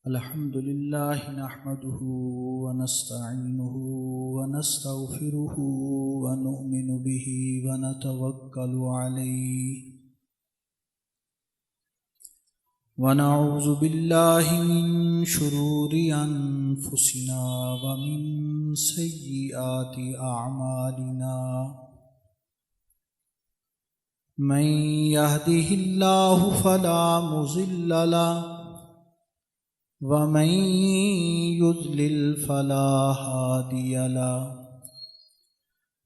الحمد لله نحمده ونستعينه ونستغفره ونؤمن به ونتوكل عليه ونعوذ بالله من شرور أنفسنا ومن سيئات أعمالنا من يهده الله فلا مضل له ومن يضلل فلا هادي له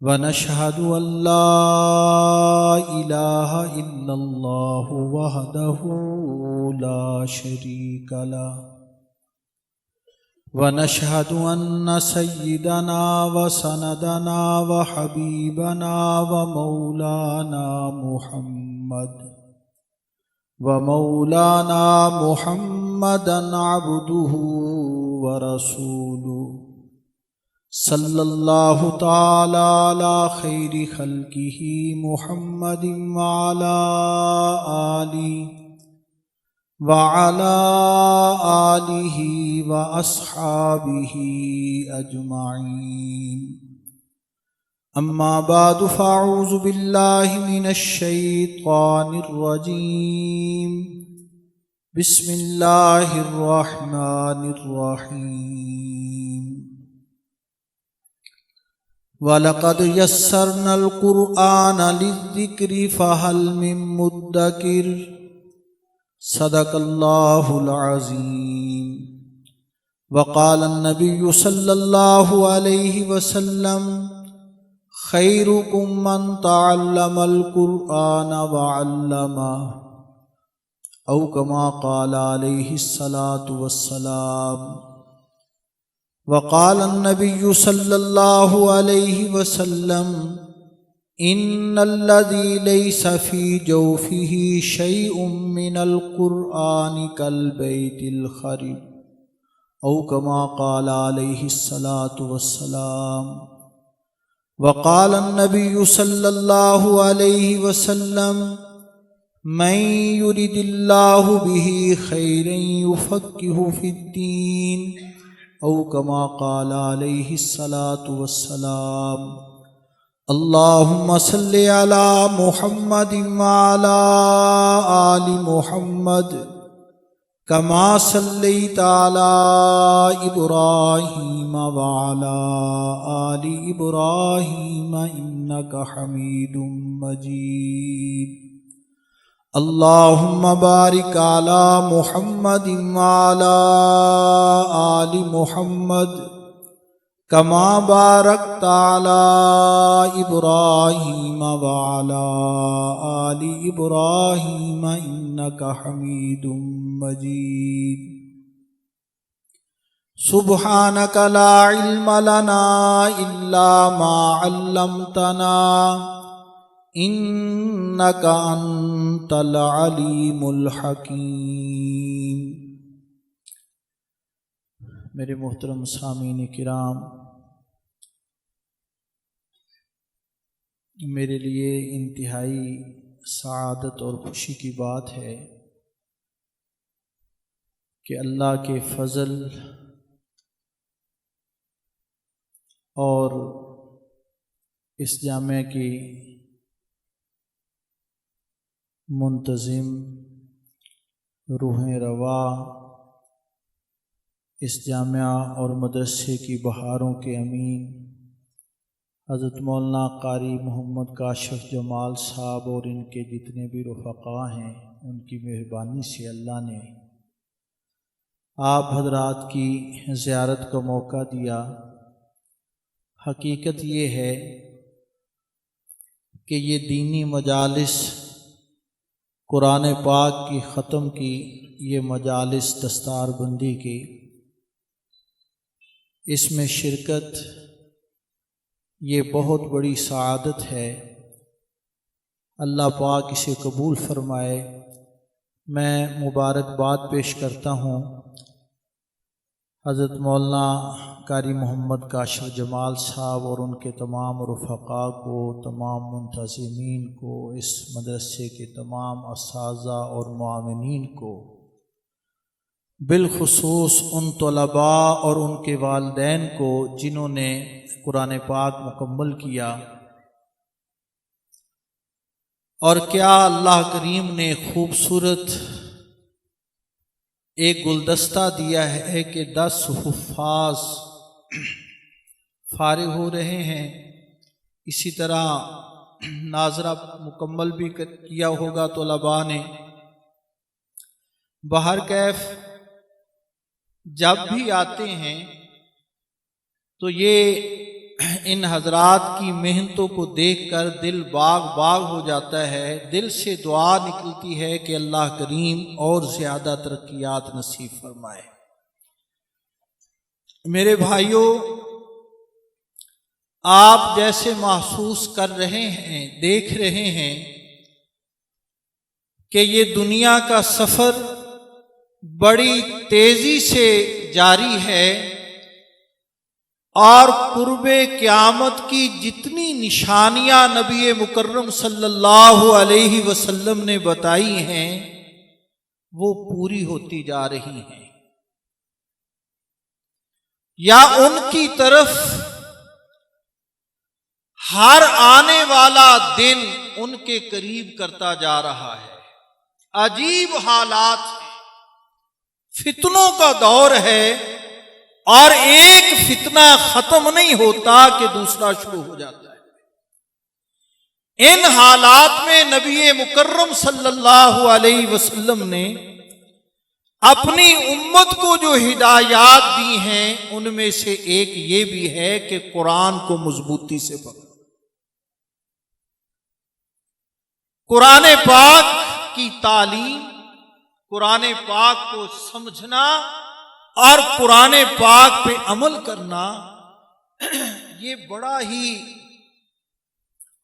ونشهد أن لا إله إلا الله وحده لا شريك له ونشهد أن سيدنا وسندنا وحبيبنا ومولانا محمدا عبده ورسوله صلى الله تعالى على خير خلقه محمد وعلى آله وأصحابه أجمعين أما بعد فأعوذ بالله من الشيطان الرجيم بسم الله الرحمن الرحيم وَلَقَدْ يَسَّرْنَا الْقُرْآنَ لِلذِّكْرِ فَهَلْ مِن مُّدَّكِرٍ صدق الله العظيم وقال النبي صلى الله عليه وسلم خيركم من تعلم القرآن وعلمه أو كما قال عليه الصلاة والسلام وقال النبي صلى الله عليه وسلم إن الذي ليس في جوفه شيء من القرآن كالبيت الخرب أو كما قال عليه الصلاة والسلام وقال النبي صلى الله عليه وسلم من يرد الله به خيرا يفقهه في الدين أو كما قال عليه الصلاة والسلام اللهم صل على محمد وعلى آل محمد كما صليت على إبراهيم وعلى آل إبراهيم إنك حميد مجيد اللهم بارك على محمد وعلى آل محمد كما باركت على إبراهيم وعلى آل إبراهيم إنك حميد مجيد سبحانك لا علم لنا إلا ما علمتنا إنك أنت العليم الحكيم میرے محترم سامعین کرام، میرے لیے انتہائی سعادت اور خوشی کی بات ہے کہ اللہ کے فضل اور اس جامعہ کی منتظم روحیں رواں اس جامعہ اور مدرسے کی بہاروں کے امین حضرت مولانا قاری محمد کاشف جمال صاحب اور ان کے جتنے بھی رفقاء ہیں، ان کی مہربانی سے اللہ نے آپ حضرات کی زیارت کا موقع دیا۔ حقیقت یہ ہے کہ یہ دینی مجالس، قرآن پاک کی ختم کی یہ مجالس دستار بندی کی، اس میں شرکت یہ بہت بڑی سعادت ہے۔ اللہ پاک اسے قبول فرمائے۔ میں مبارکباد پیش کرتا ہوں حضرت مولانا قاری محمد کاشف جمال صاحب اور ان کے تمام رفقاء کو، تمام منتظمین کو، اس مدرسے کے تمام اساتذہ اور معاونین کو، بالخصوص ان طلباء اور ان کے والدین کو جنہوں نے قرآن پاک مکمل کیا، اور کیا اللہ کریم نے خوبصورت ایک گلدستہ دیا ہے کہ 10 حفاظ فارغ ہو رہے ہیں۔ اسی طرح ناظرہ مکمل بھی کیا ہوگا طلباء نے۔ بہرکیف جب بھی آتے ہیں تو یہ ان حضرات کی محنتوں کو دیکھ کر دل باغ باغ ہو جاتا ہے، دل سے دعا نکلتی ہے کہ اللہ کریم اور زیادہ ترقیات نصیب فرمائے۔ میرے بھائیوں، آپ جیسے محسوس کر رہے ہیں، دیکھ رہے ہیں کہ یہ دنیا کا سفر بڑی تیزی سے جاری ہے، اور قرب قیامت کی جتنی نشانیاں نبی مکرم صلی اللہ علیہ وسلم نے بتائی ہیں وہ پوری ہوتی جا رہی ہیں، یا ان کی طرف ہر آنے والا دن ان کے قریب کرتا جا رہا ہے۔ عجیب حالات ہیں، فتنوں کا دور ہے، اور ایک فتنہ ختم نہیں ہوتا کہ دوسرا شروع ہو جاتا ہے۔ ان حالات میں نبی مکرم صلی اللہ علیہ وسلم نے اپنی امت کو جو ہدایات دی ہیں ان میں سے ایک یہ بھی ہے کہ قرآن کو مضبوطی سے پکڑو۔ قرآن پاک کی تعلیم، قرآن پاک کو سمجھنا اور قرآن پاک پہ عمل کرنا، یہ بڑا ہی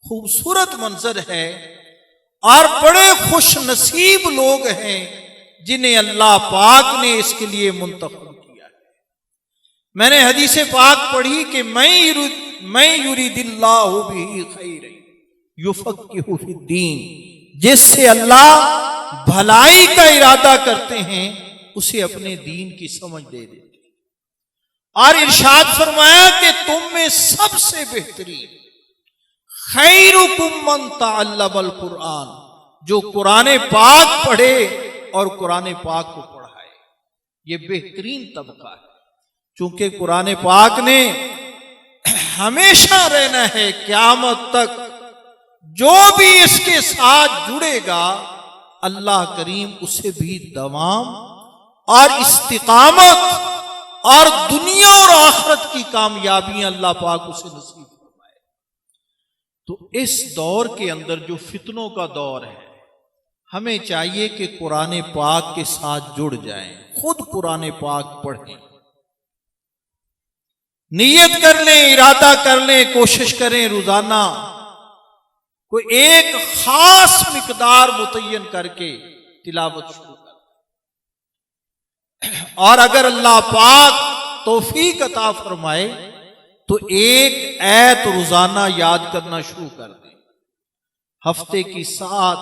خوبصورت منظر ہے، اور بڑے خوش نصیب لوگ ہیں جنہیں اللہ پاک نے اس کے لیے منتخب کیا ہے۔ میں نے حدیث پاک پڑھی کہ میں یرید اللہ بہ خیر یفقہہ فی الدین، جس سے اللہ بھلائی کا ارادہ کرتے ہیں اسے اپنے دین کی سمجھ دے دیتے، اور ارشاد فرمایا کہ تم میں سب سے بہترین خیرکم من تعلم القرآن، جو قرآن پاک پڑھے اور قرآن پاک کو پڑھائے، یہ بہترین طبقہ ہے۔ چونکہ قرآن پاک نے ہمیشہ رہنا ہے، قیامت تک جو بھی اس کے ساتھ جڑے گا اللہ کریم اسے بھی دوام اور استقامت اور دنیا اور آخرت کی کامیابیاں اللہ پاک اسے نصیب فرمائے۔ تو اس دور کے اندر جو فتنوں کا دور ہے، ہمیں چاہیے کہ قرآن پاک کے ساتھ جڑ جائیں، خود قرآن پاک پڑھیں، نیت کر لیں، ارادہ کر لیں، کوشش کریں روزانہ کوئی ایک خاص مقدار متعین کر کے تلاوت شروع کریں، اور اگر اللہ پاک توفیق عطا فرمائے تو ایک ایت روزانہ یاد کرنا شروع کر دیں۔ ہفتے کی 7،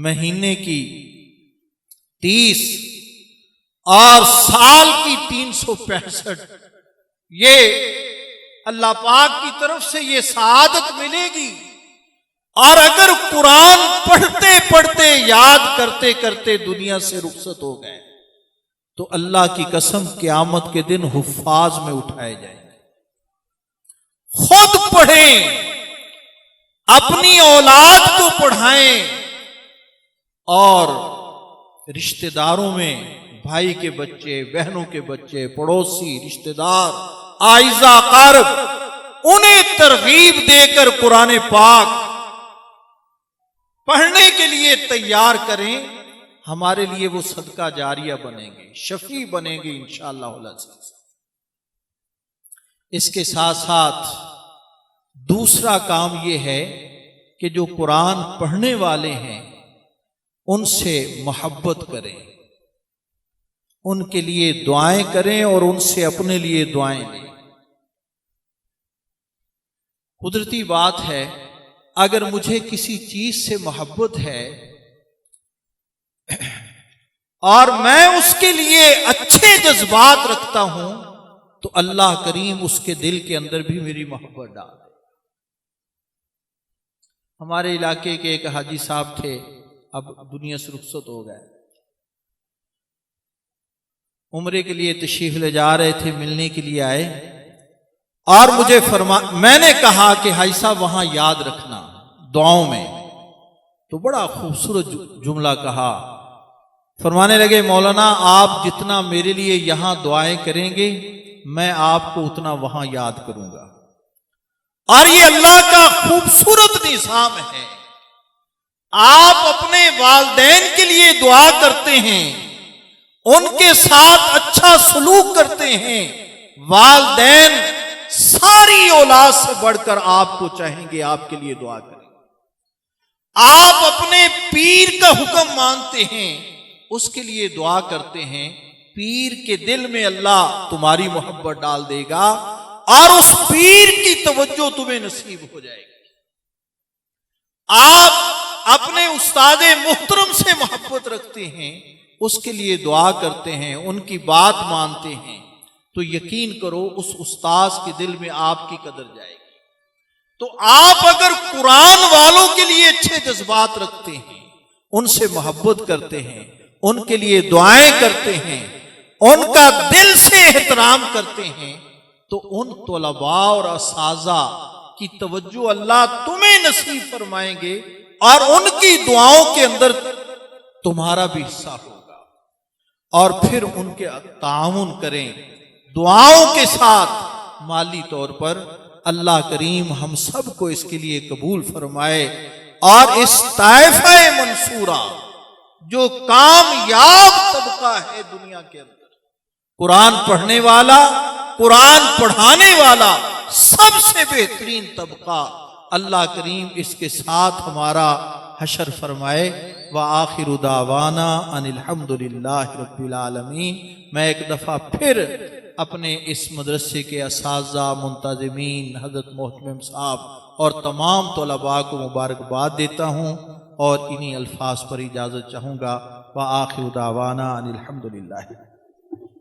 مہینے کی 30 اور سال کی 365، یہ اللہ پاک کی طرف سے یہ سعادت ملے گی۔ اور اگر قرآن پڑھتے پڑھتے یاد کرتے کرتے دنیا سے رخصت ہو گئے تو اللہ کی قسم قیامت کے دن حفاظ میں اٹھائے جائیں گے۔ خود پڑھیں، اپنی اولاد کو پڑھائیں، اور رشتہ داروں میں بھائی کے بچے، بہنوں کے بچے، پڑوسی، رشتہ دار، اعزا اقارب، انہیں ترغیب دے کر قرآن پاک پڑھنے کے لیے تیار کریں۔ ہمارے لیے وہ صدقہ جاریہ بنیں گے، شفیع بنیں گے انشاءاللہ العزیز۔ اس کے ساتھ ساتھ دوسرا کام یہ ہے کہ جو قرآن پڑھنے والے ہیں ان سے محبت کریں، ان کے لیے دعائیں کریں اور ان سے اپنے لیے دعائیں لیں۔ قدرتی بات ہے، اگر مجھے کسی چیز سے محبت ہے اور میں اس کے لیے اچھے جذبات رکھتا ہوں تو اللہ کریم اس کے دل کے اندر بھی میری محبت ڈال دے۔ ہمارے علاقے کے ایک حاجی صاحب تھے، اب دنیا سے رخصت ہو گئے، عمرے کے لیے تشریف لے جا رہے تھے، ملنے کے لیے آئے اور مجھے میں نے کہا کہ حاجی صاحب وہاں یاد رکھنا دعاؤں میں، تو بڑا خوبصورت جملہ کہا، فرمانے لگے مولانا آپ جتنا میرے لیے یہاں دعائیں کریں گے میں آپ کو اتنا وہاں یاد کروں گا۔ اور یہ اللہ کا خوبصورت نظام ہے، آپ اپنے والدین کے لیے دعا کرتے ہیں، ان کے ساتھ اچھا سلوک کرتے ہیں، والدین ساری اولاد سے بڑھ کر آپ کو چاہیں گے آپ کے لیے دعا کریں۔ آپ اپنے پیر کا حکم مانتے ہیں، اس کے لیے دعا کرتے ہیں، پیر کے دل میں اللہ تمہاری محبت ڈال دے گا اور اس پیر کی توجہ تمہیں نصیب ہو جائے گی۔ آپ اپنے استاد محترم سے محبت رکھتے ہیں، اس کے لیے دعا کرتے ہیں، ان کی بات مانتے ہیں، تو یقین کرو اس استاذ کے دل میں آپ کی قدر جائے گی۔ تو آپ اگر قرآن والوں کے لیے اچھے جذبات رکھتے ہیں، ان سے محبت کرتے ہیں، ان کے لیے دعائیں کرتے ہیں، ان کا دل سے احترام کرتے ہیں، تو ان طلباء اور اساتذہ کی توجہ اللہ تمہیں نصیب فرمائیں گے اور ان کی دعاؤں کے اندر تمہارا بھی حصہ ہوگا۔ اور پھر ان کے تعاون کریں دعاؤں کے ساتھ مالی طور پر۔ اللہ کریم ہم سب کو اس کے لیے قبول فرمائے اور اس طائفہ منصورہ جو کامیاب طبقہ ہے دنیا کے اندر، قرآن پڑھنے والا، قرآن پڑھانے والا، سب سے بہترین طبقہ، اللہ کریم اس کے ساتھ ہمارا حشر فرمائے۔ وآخر دعوانا ان الحمد للہ رب العالمین۔ میں ایک دفعہ پھر اپنے اس مدرسے کے اساتذہ، منتظمین، حضرت محتمم صاحب اور تمام طلباء کو مبارکباد دیتا ہوں اور انہی الفاظ پر اجازت چاہوں گا۔ وآخر دعوانا ان الحمد للہ۔